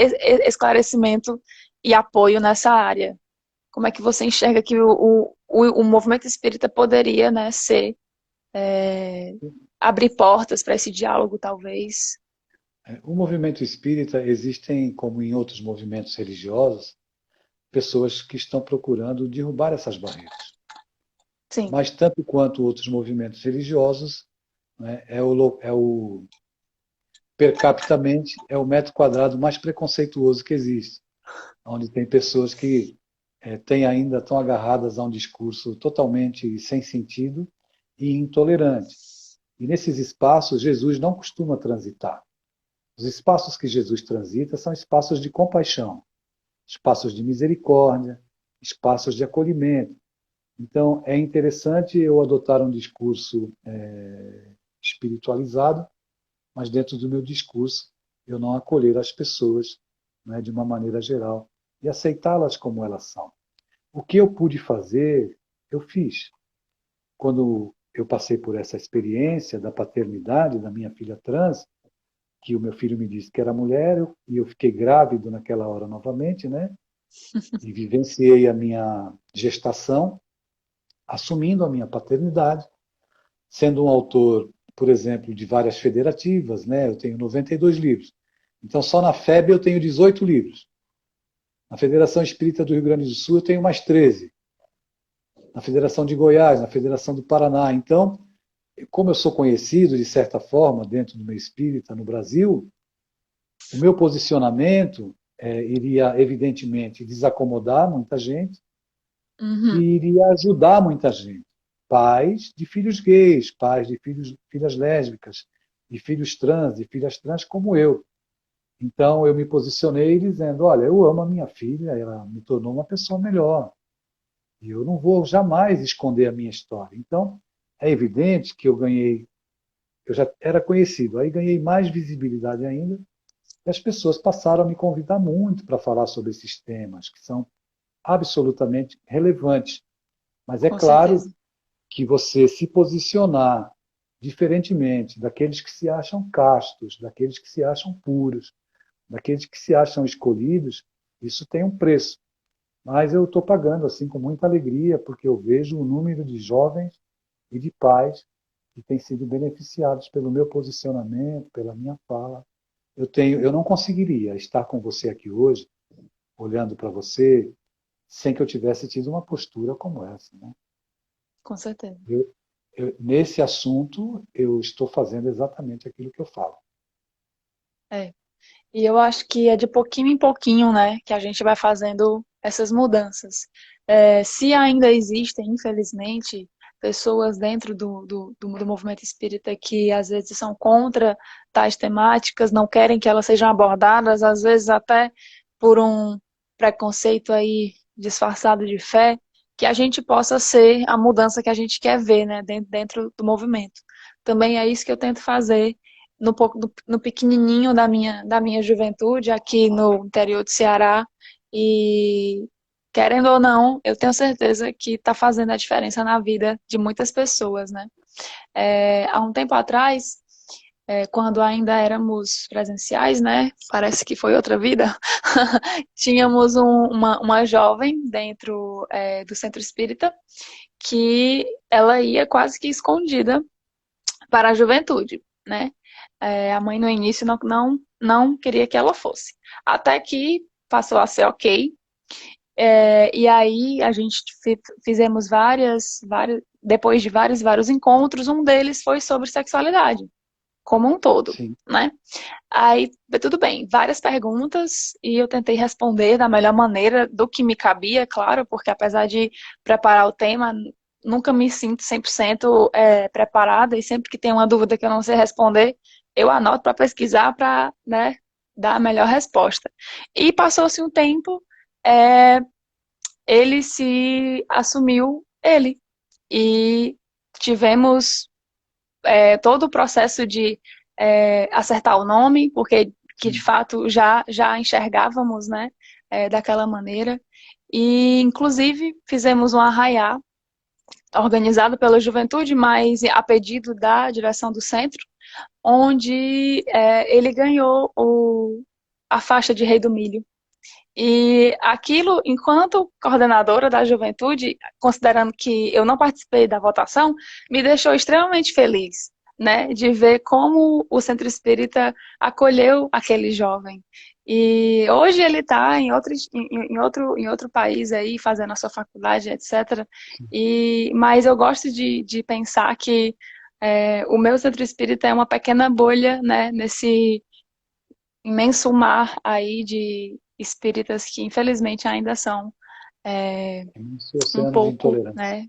S1: esclarecimento e apoio nessa área? Como é que você enxerga que o movimento espírita poderia, né, abrir portas para esse diálogo, talvez?
S2: O movimento espírita existem, como em outros movimentos religiosos, pessoas que estão procurando derrubar essas barreiras.
S1: Sim.
S2: Mas tanto quanto outros movimentos religiosos, né, per capitamente, é o metro quadrado mais preconceituoso que existe, onde tem pessoas que estão agarradas a um discurso totalmente sem sentido e intolerante. E nesses espaços, Jesus não costuma transitar. Os espaços que Jesus transita são espaços de compaixão, espaços de misericórdia, espaços de acolhimento. Então, é interessante eu adotar um discurso espiritualizado, mas dentro do meu discurso eu não acolher as pessoas, né, de uma maneira geral e aceitá-las como elas são. O que eu pude fazer, eu fiz. Quando eu passei por essa experiência da paternidade da minha filha trans, que o meu filho me disse que era mulher, e eu fiquei grávido naquela hora novamente, né? E vivenciei a minha gestação, assumindo a minha paternidade, sendo um autor, por exemplo, de várias federativas, né? Eu tenho 92 livros. Então, só na FEB eu tenho 18 livros. Na Federação Espírita do Rio Grande do Sul eu tenho mais 13. Na Federação de Goiás, na Federação do Paraná. Então, como eu sou conhecido, de certa forma, dentro do meio espírita no Brasil, o meu posicionamento iria, evidentemente, desacomodar muita gente e
S1: Uhum.
S2: iria ajudar muita gente. Pais de filhos gays, pais de filhas lésbicas, de filhos trans, de filhas trans como eu. Então, eu me posicionei dizendo, olha, eu amo a minha filha, ela me tornou uma pessoa melhor. E eu não vou jamais esconder a minha história. Então, é evidente que eu já era conhecido, aí ganhei mais visibilidade ainda, e as pessoas passaram a me convidar muito para falar sobre esses temas, que são absolutamente relevantes. Mas é
S1: Com
S2: claro
S1: certeza.
S2: que você se posicionar diferentemente daqueles que se acham castos, daqueles que se acham puros, daqueles que se acham escolhidos, isso tem um preço. Mas eu estou pagando assim com muita alegria, porque eu vejo o número de jovens e de pais que têm sido beneficiados pelo meu posicionamento, pela minha fala. Eu não conseguiria estar com você aqui hoje, olhando para você, sem que eu tivesse tido uma postura como essa, né?
S1: Com certeza.
S2: Nesse assunto, eu estou fazendo exatamente aquilo que eu falo.
S1: É. E eu acho que é de pouquinho em pouquinho, né, que a gente vai fazendo essas mudanças. Se ainda existem, infelizmente, pessoas dentro do movimento espírita que às vezes são contra tais temáticas, não querem que elas sejam abordadas, às vezes até por um preconceito aí disfarçado de fé, que a gente possa ser a mudança que a gente quer ver, né, dentro do movimento. Também é isso que eu tento fazer no pequenininho da minha juventude, aqui no interior do Ceará, e querendo ou não, eu tenho certeza que está fazendo a diferença na vida de muitas pessoas, né? Há um tempo atrás, quando ainda éramos presenciais, né? Parece que foi outra vida. Tínhamos uma jovem dentro do centro espírita que ela ia quase que escondida para a juventude, né? A mãe no início não queria que ela fosse. Até que passou a ser ok. E aí a gente fizemos depois de vários encontros, um deles foi sobre sexualidade, como um todo,
S2: Sim,
S1: né? Aí, tudo bem, várias perguntas e eu tentei responder da melhor maneira, do que me cabia, claro, porque apesar de preparar o tema, nunca me sinto 100% preparada e sempre que tem uma dúvida que eu não sei responder, eu anoto para pesquisar para, né, dar a melhor resposta. E passou-se um tempo, é, ele se assumiu ele e tivemos todo o processo de acertar o nome, porque que de
S2: sim,
S1: fato já enxergávamos, né, daquela maneira. E, inclusive, fizemos um arraiá organizado pela juventude, mas a pedido da direção do centro, onde ele ganhou a faixa de Rei do Milho. E aquilo, enquanto coordenadora da juventude, considerando que eu não participei da votação, me deixou extremamente feliz. né, de ver como o Centro Espírita acolheu aquele jovem. E hoje ele está em outro país aí, fazendo a sua faculdade, etc. Mas eu gosto de pensar que o meu Centro Espírita é uma pequena bolha, né, nesse imenso mar aí de espíritas que infelizmente ainda são
S2: Esse
S1: um
S2: oceano de
S1: pouco,
S2: intolerância.
S1: né?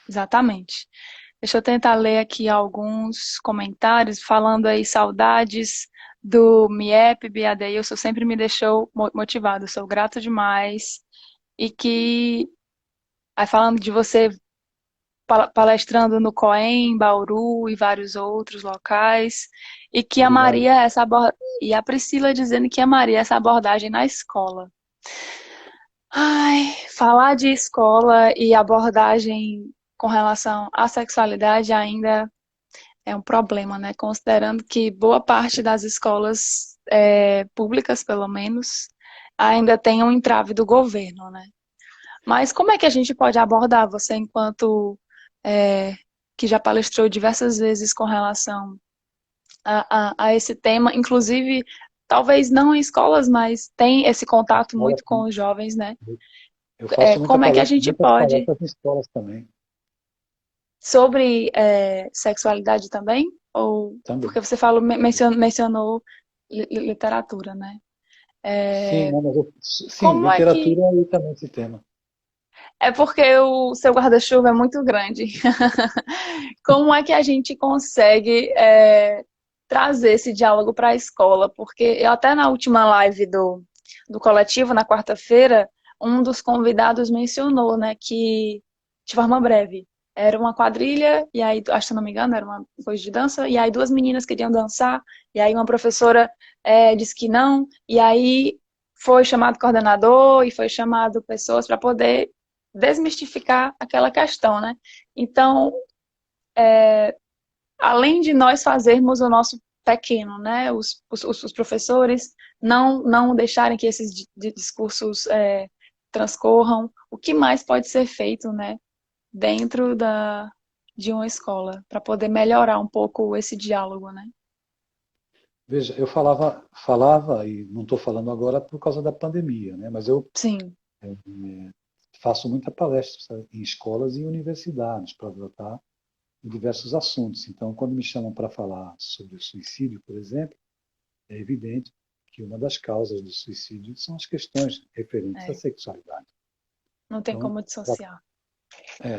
S1: Exatamente. Deixa eu tentar ler aqui alguns comentários falando aí saudades do MIEP, Biadeilson, sempre me deixou motivado, sou grato demais. E que, aí falando de você palestrando no COEM, Bauru e vários outros locais, e que a
S2: Obrigado.
S1: Maria, e a Priscila dizendo que amaria essa abordagem na escola. Ai, falar de escola e abordagem com relação à sexualidade ainda é um problema, né? Considerando que boa parte das escolas públicas, pelo menos, ainda tem um entrave do governo, né? Mas como é que a gente pode abordar você enquanto é, que já palestrou diversas vezes com relação a esse tema, inclusive talvez não em escolas, mas tem esse contato
S2: Olha,
S1: muito com os jovens, né?
S2: eu faço
S1: Como é que a gente
S2: muitas
S1: pode
S2: palestras em escolas também.
S1: sobre sexualidade também? Ou
S2: Também.
S1: porque você falou, mencionou literatura, né?
S2: Sim, não, mas sim,
S1: Como é que
S2: literatura e também esse tema.
S1: é porque o seu guarda-chuva é muito grande? Como é que a gente consegue trazer esse diálogo para a escola? Porque eu até na última live do coletivo, na quarta-feira, um dos convidados mencionou, né, que, de forma breve, era uma quadrilha, e aí, acho que não me engano, era uma coisa de dança, e aí duas meninas queriam dançar, e aí uma professora disse que não, e aí foi chamado coordenador e foi chamado pessoas para poder desmistificar aquela questão, né? Então, além de nós fazermos o nosso pequeno, né? Os professores não deixarem que esses discursos transcorram, o que mais pode ser feito, né? Dentro de uma escola, para poder melhorar um pouco esse diálogo, né?
S2: Veja, eu falava, e não estou falando agora por causa da pandemia, né? Mas eu
S1: Sim.
S2: faço muita palestra em escolas e universidades para tratar de diversos assuntos. Então, quando me chamam para falar sobre o suicídio, por exemplo, é evidente que uma das causas do suicídio são as questões referentes à
S1: É,
S2: sexualidade.
S1: não tem
S2: Então,
S1: como dissociar.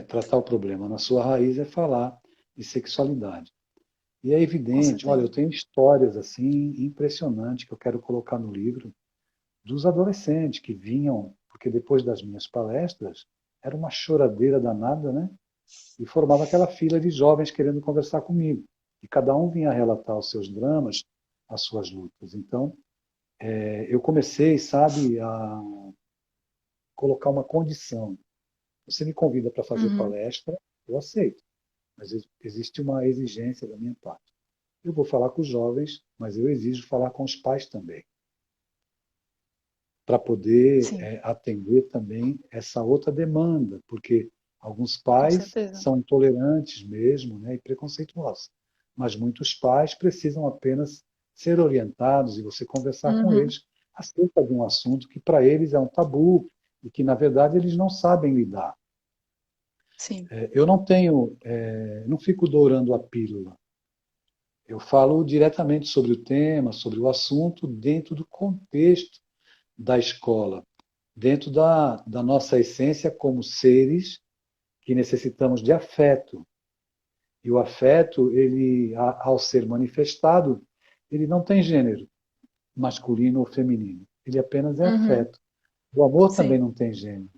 S2: tratar o problema na sua raiz é falar de sexualidade. E é
S1: Com
S2: evidente, olha, eu
S1: certeza.
S2: tenho histórias assim impressionantes que eu quero colocar no livro dos adolescentes que vinham, porque depois das minhas palestras era uma choradeira danada, né? E formava aquela fila de jovens querendo conversar comigo. E cada um vinha relatar os seus dramas, as suas lutas. Então, eu comecei, sabe, a colocar uma condição. Você me convida para fazer
S1: Uhum.
S2: palestra, eu aceito, mas existe uma exigência da minha parte. Eu vou falar com os jovens, mas eu exijo falar com os pais também, para poder
S1: Sim,
S2: atender também essa outra demanda, porque alguns
S1: com
S2: pais
S1: certeza.
S2: são intolerantes mesmo, né, e preconceituosos, mas muitos pais precisam apenas ser orientados e você conversar com
S1: Uhum.
S2: eles acerca de um assunto que para eles é um tabu e que na verdade eles não sabem lidar.
S1: Sim.
S2: Eu não tenho, não fico dourando a pílula. Eu falo diretamente sobre o tema, sobre o assunto, dentro do contexto da escola, dentro da nossa essência como seres que necessitamos de afeto. E o afeto, ele, ao ser manifestado, ele não tem gênero, masculino ou feminino. Ele apenas é
S1: Uhum.
S2: afeto. O amor também
S1: Sim.
S2: não tem gênero,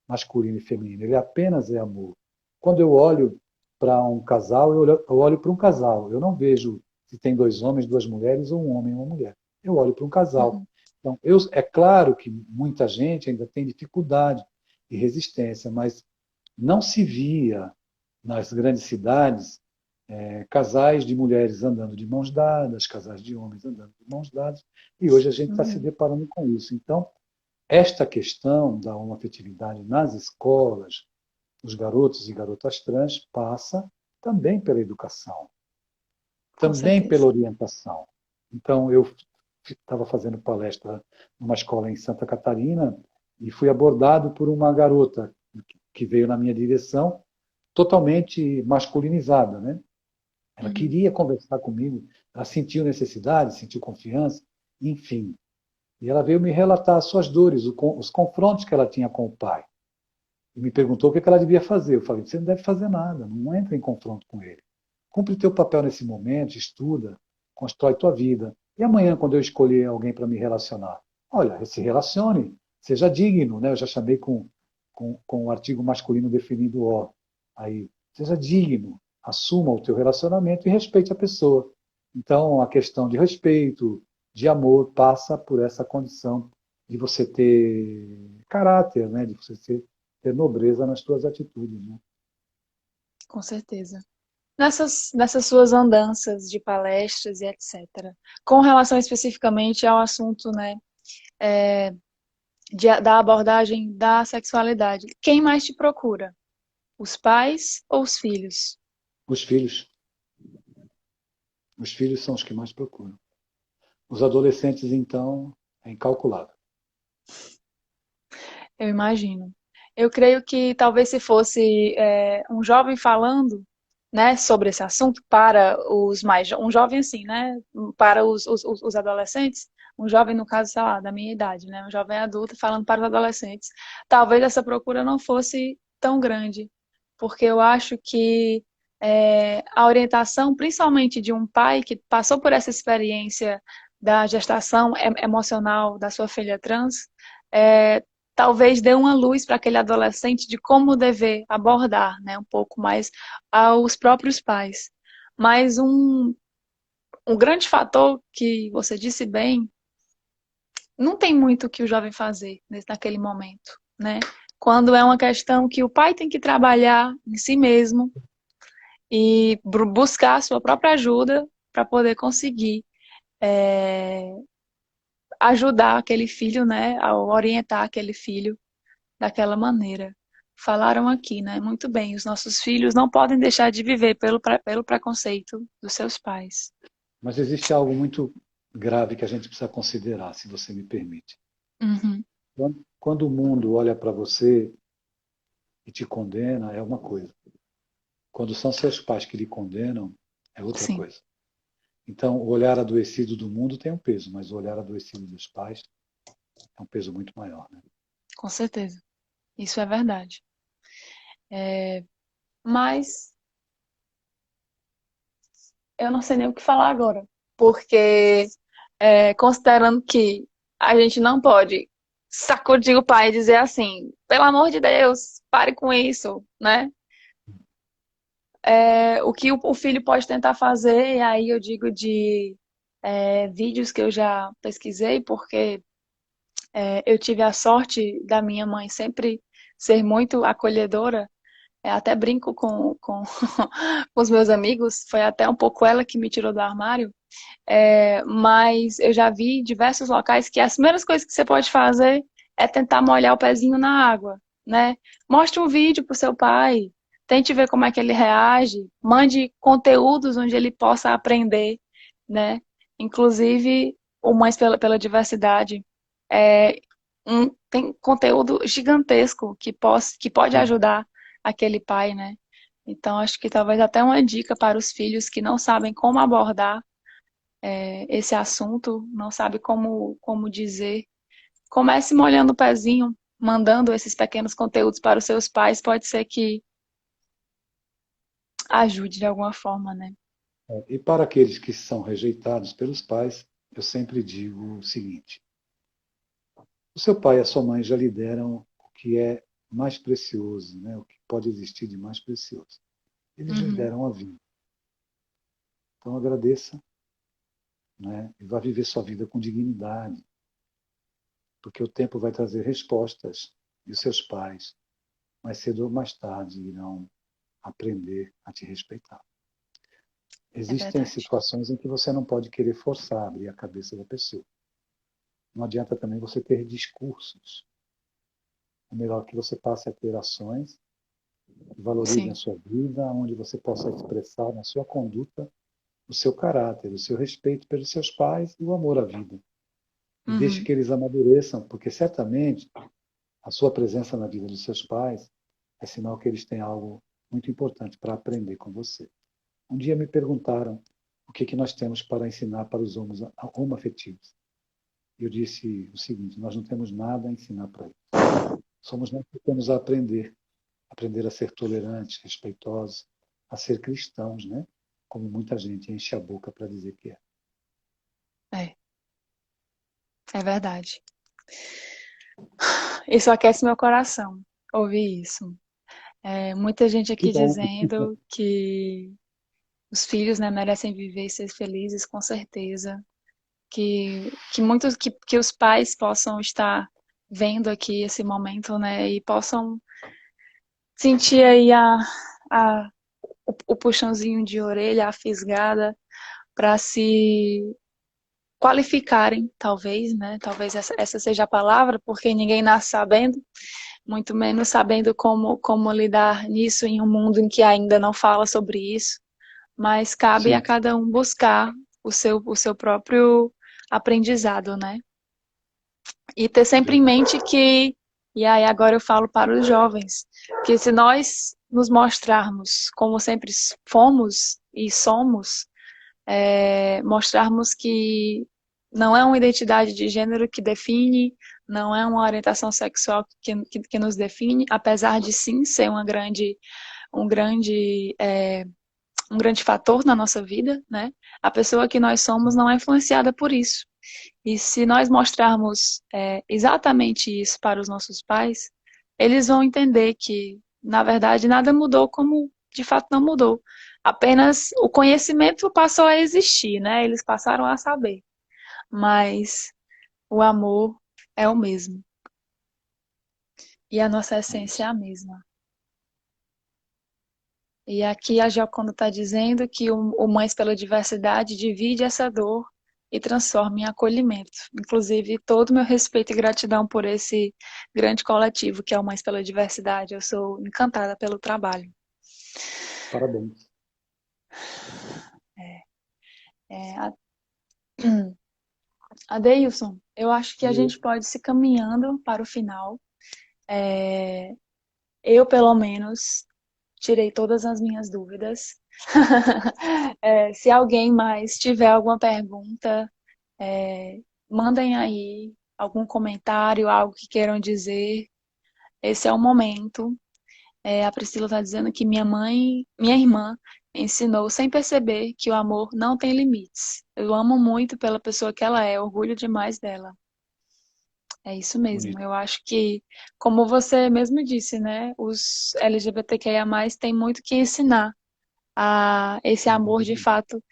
S2: masculino e feminino. Ele apenas é amor. Quando eu olho para um casal, eu olho para um casal. Eu não vejo se tem dois homens, duas mulheres ou um homem e uma mulher. Eu olho para um casal.
S1: Uhum.
S2: Então, é claro que muita gente ainda tem dificuldade e resistência, mas não se via nas grandes cidades casais de mulheres andando de mãos dadas, casais de homens andando de mãos dadas, e hoje a gente está se
S1: Uhum.
S2: deparando com isso. Então, esta questão da homoafetividade nas escolas, os garotos e garotas trans, passa também pela educação,
S1: Com
S2: também
S1: certeza.
S2: pela orientação. Então, eu estava fazendo palestra numa escola em Santa Catarina e fui abordado por uma garota que veio na minha direção, totalmente masculinizada, né? Ela
S1: Uhum.
S2: queria conversar comigo, ela sentiu necessidade, sentiu confiança, enfim. E ela veio me relatar as suas dores, os confrontos que ela tinha com o pai. E me perguntou o que ela devia fazer. Eu falei, você não deve fazer nada, não entra em confronto com ele. Cumpre teu papel nesse momento, estuda, constrói tua vida. E amanhã, quando eu escolher alguém para me relacionar, olha, se relacione, seja digno, né? Eu já chamei com o artigo masculino definido o. Aí, seja digno, assuma o teu relacionamento e respeite a pessoa. Então, a questão de respeito, de amor, passa por essa condição de você ter caráter, né? De você ter nobreza nas tuas atitudes, né?
S1: Com certeza. Nessas suas andanças de palestras e etc. Com relação especificamente ao assunto, né, da abordagem da sexualidade, quem mais te procura? Os pais ou os filhos?
S2: Os filhos. Os filhos são os que mais procuram. Os adolescentes, então, é incalculável.
S1: Eu imagino. Eu creio que talvez se fosse um jovem falando, né, sobre esse assunto para um jovem assim, né, para os adolescentes, um jovem no caso, sei lá, da minha idade, né, um jovem adulto falando para os adolescentes, talvez essa procura não fosse tão grande, porque eu acho que a orientação, principalmente de um pai que passou por essa experiência da gestação emocional da sua filha trans, é, talvez dê uma luz para aquele adolescente de como dever abordar, né, um pouco mais aos próprios pais. Mas um grande fator que você disse bem, não tem muito o que o jovem fazer naquele momento, né? Quando é uma questão que o pai tem que trabalhar em si mesmo e buscar a sua própria ajuda para poder conseguir ajudar aquele filho, né, a orientar aquele filho daquela maneira. Falaram aqui, né? Muito bem, os nossos filhos não podem deixar de viver pelo preconceito dos seus pais.
S2: Mas existe algo muito grave que a gente precisa considerar, se você me permite.
S1: Uhum,
S2: Quando o mundo olha para você e te condena, é uma coisa. Quando são seus pais que lhe condenam, é outra
S1: sim,
S2: coisa. Então, o olhar adoecido do mundo tem um peso, mas o olhar adoecido dos pais é um peso muito maior, né?
S1: com certeza. Isso é verdade. Mas eu não sei nem o que falar agora, porque considerando que a gente não pode sacudir o pai e dizer assim, pelo amor de Deus, pare com isso, né? O que o filho pode tentar fazer, e aí eu digo de vídeos que eu já pesquisei, porque eu tive a sorte da minha mãe sempre ser muito acolhedora. Até brinco com os meus amigos, foi até um pouco ela que me tirou do armário. Mas eu já vi diversos locais que as primeiras coisas que você pode fazer é tentar molhar o pezinho na água, né? Mostre um vídeo pro seu pai, tente ver como é que ele reage, mande conteúdos onde ele possa aprender, né? Inclusive, o Mães pela Diversidade é, tem conteúdo gigantesco que pode ajudar aquele pai, né? Então, acho que talvez até uma dica para os filhos que não sabem como abordar esse assunto, não sabe como dizer. Comece molhando o pezinho, mandando esses pequenos conteúdos para os seus pais, pode ser que ajude de alguma forma, né?
S2: E para aqueles que são rejeitados pelos pais, eu sempre digo o seguinte: o seu pai e a sua mãe já lhe deram o que é mais precioso, né? O que pode existir de mais precioso. Eles lhe
S1: Uhum,
S2: deram a vida. Então agradeça, né? E vá viver sua vida com dignidade, porque o tempo vai trazer respostas e os seus pais, mais cedo ou mais tarde, irão aprender a te respeitar.
S1: é
S2: Existem
S1: verdade.
S2: situações em que você não pode querer forçar abrir a cabeça da pessoa. Não adianta também você ter discursos. É melhor que você passe a ter ações que valorizem a
S1: Sim.
S2: sua vida, onde você possa expressar na sua conduta o seu caráter, o seu respeito pelos seus pais e o amor à vida. E deixe
S1: Uhum.
S2: que eles amadureçam, porque certamente a sua presença na vida dos seus pais é sinal que eles têm algo muito importante para aprender com você. Um dia me perguntaram o que nós temos para ensinar para os homoafetivos. Eu disse o seguinte: nós não temos nada a ensinar para eles. Somos nós que temos a aprender a ser tolerantes, respeitosos, a ser cristãos, né? Como muita gente enche a boca para dizer que é.
S1: É, é verdade. Isso aquece meu coração, ouvir isso. Muita gente
S2: Que
S1: aqui
S2: bom.
S1: dizendo que os filhos, né, merecem viver e ser felizes, com certeza. Que os pais possam estar vendo aqui esse momento, né, e possam sentir aí a, o puxãozinho de orelha, a fisgada, para se qualificarem, talvez, né? Talvez essa seja a palavra, porque ninguém nasce sabendo, muito menos sabendo como lidar nisso em um mundo em que ainda não fala sobre isso, mas cabe a
S2: Sim,
S1: cada um buscar o seu próprio aprendizado, né? E ter
S2: é
S1: sempre em
S2: verdade.
S1: mente que, e aí agora eu falo para os jovens, que se nós nos mostrarmos como sempre fomos e somos, mostrarmos que não é uma identidade de gênero que define, não é uma orientação sexual que nos define, apesar de sim ser um grande, um grande fator na nossa vida, né? A pessoa que nós somos não é influenciada por isso. E se nós mostrarmos exatamente isso para os nossos pais, eles vão entender que, na verdade, nada mudou como de fato não mudou. Apenas o conhecimento passou a existir, né? Eles passaram a saber. Mas o amor é o mesmo. E a nossa
S2: É
S1: essência é
S2: isso.
S1: a mesma. E aqui a Gioconda está dizendo que o Mães pela Diversidade divide essa dor e transforma em acolhimento. Inclusive, todo o meu respeito e gratidão por esse grande coletivo que é o Mães pela Diversidade. Eu sou encantada pelo trabalho.
S2: Parabéns.
S1: É, Adeilson, eu acho que a
S2: Eu,
S1: gente pode se caminhando para o final. Eu, pelo menos, tirei todas as minhas dúvidas. Se alguém mais tiver alguma pergunta, mandem aí algum comentário, algo que queiram dizer. Esse é o momento. A Priscila está dizendo que minha irmã, ensinou sem perceber que o amor não tem limites. Eu amo muito pela pessoa que ela é, orgulho demais dela. É isso mesmo.
S2: bonito.
S1: Eu acho que, como você mesmo disse, né, os LGBTQIA+, têm muito que ensinar a esse amor de fato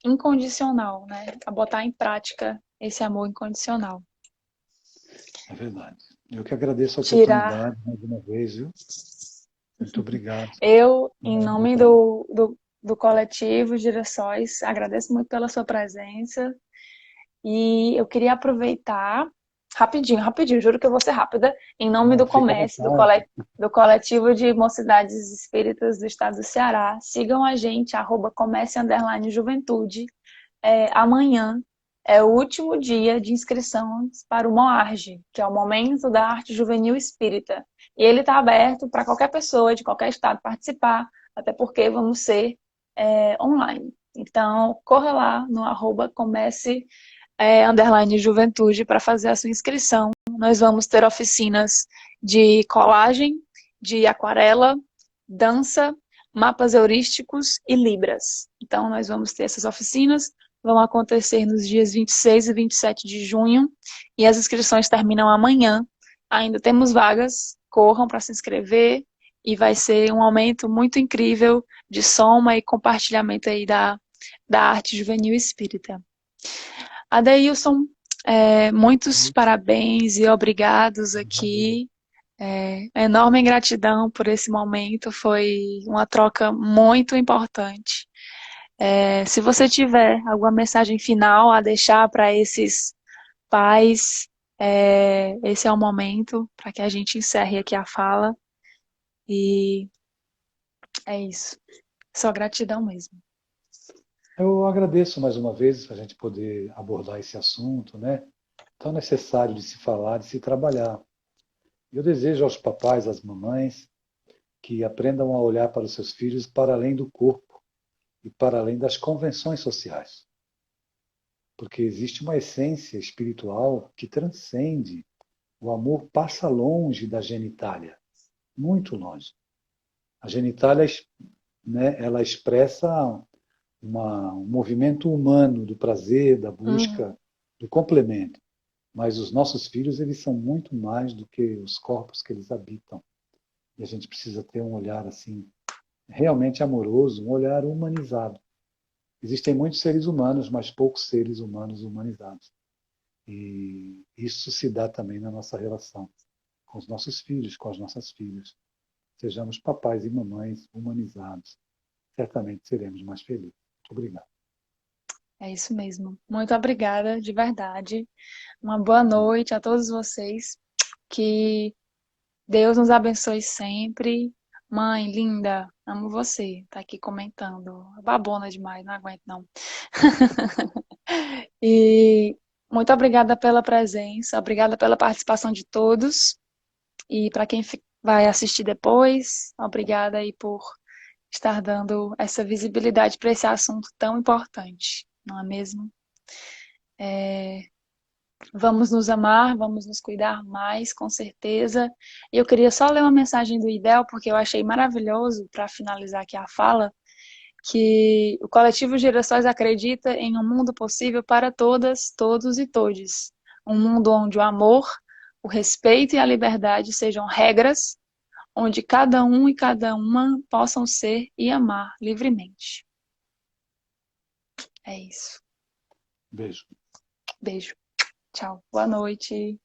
S1: incondicional, né? A botar em prática esse amor incondicional.
S2: É verdade. Eu que agradeço a
S1: Tirar
S2: oportunidade mais uma vez, viu? Muito obrigado.
S1: Eu, em
S2: É,
S1: nome
S2: bom.
S1: do coletivo Girassóis, agradeço muito pela sua presença e eu queria aproveitar, rapidinho, rapidinho, juro que eu vou ser rápida, em nome do
S2: Não, fica à
S1: Comércio,
S2: vontade.
S1: do coletivo de Mocidades Espíritas do Estado do Ceará. Sigam a gente, @comércio_juventude. Amanhã é o último dia de inscrições para o MOARGE, que é o Momento da Arte Juvenil Espírita. E ele está aberto para qualquer pessoa de qualquer estado participar, até porque vamos ser online. Então, corra lá no @comece _juventude para fazer a sua inscrição. Nós vamos ter oficinas de colagem, de aquarela, dança, mapas heurísticos e libras. Então, nós vamos ter essas oficinas, vão acontecer nos dias 26 e 27 de junho, e as inscrições terminam amanhã. Ainda temos vagas, corram para se inscrever, e vai ser um aumento muito incrível de soma e compartilhamento aí da arte juvenil espírita. Adeilson, muitos parabéns e obrigados aqui. Enorme gratidão por esse momento, foi uma troca muito importante. Se você tiver alguma mensagem final a deixar para esses pais, esse é o momento para que a gente encerre aqui a fala. E é isso. Só gratidão mesmo.
S2: Eu agradeço mais uma vez a gente poder abordar esse assunto, né? Tão necessário de se falar, de se trabalhar. Eu desejo aos papais, às mamães, que aprendam a olhar para os seus filhos para além do corpo e para além das convenções sociais, porque existe uma essência espiritual que transcende. O amor passa longe da genitália, muito longe. A genitália, né, ela expressa um movimento humano do prazer, da
S1: Uhum.
S2: busca, do complemento. Mas os nossos filhos, eles são muito mais do que os corpos que eles habitam. E a gente precisa ter um olhar assim, realmente amoroso, um olhar humanizado. Existem muitos seres humanos, mas poucos seres humanos humanizados. E isso se dá também na nossa relação com os nossos filhos, com as nossas filhas. Sejamos papais e mamães humanizados. Certamente seremos mais felizes. Muito obrigado.
S1: É isso mesmo. Muito obrigada, de verdade. Uma boa noite a todos vocês. Que Deus nos abençoe sempre. Mãe, linda, amo você. Tá aqui comentando. Babona demais, não aguento não. E muito obrigada pela presença, obrigada pela participação de todos. E para quem vai assistir depois, obrigada aí por estar dando essa visibilidade para esse assunto tão importante, não é mesmo? Vamos nos amar, vamos nos cuidar mais, com certeza. E eu queria só ler uma mensagem do IDEL, porque eu achei maravilhoso, para finalizar aqui a fala, que o coletivo Girassóis acredita em um mundo possível para todas, todos e todes. Um mundo onde o amor, o respeito e a liberdade sejam regras, onde cada um e cada uma possam ser e amar livremente. É isso.
S2: Beijo.
S1: Beijo. Tchau. Boa noite.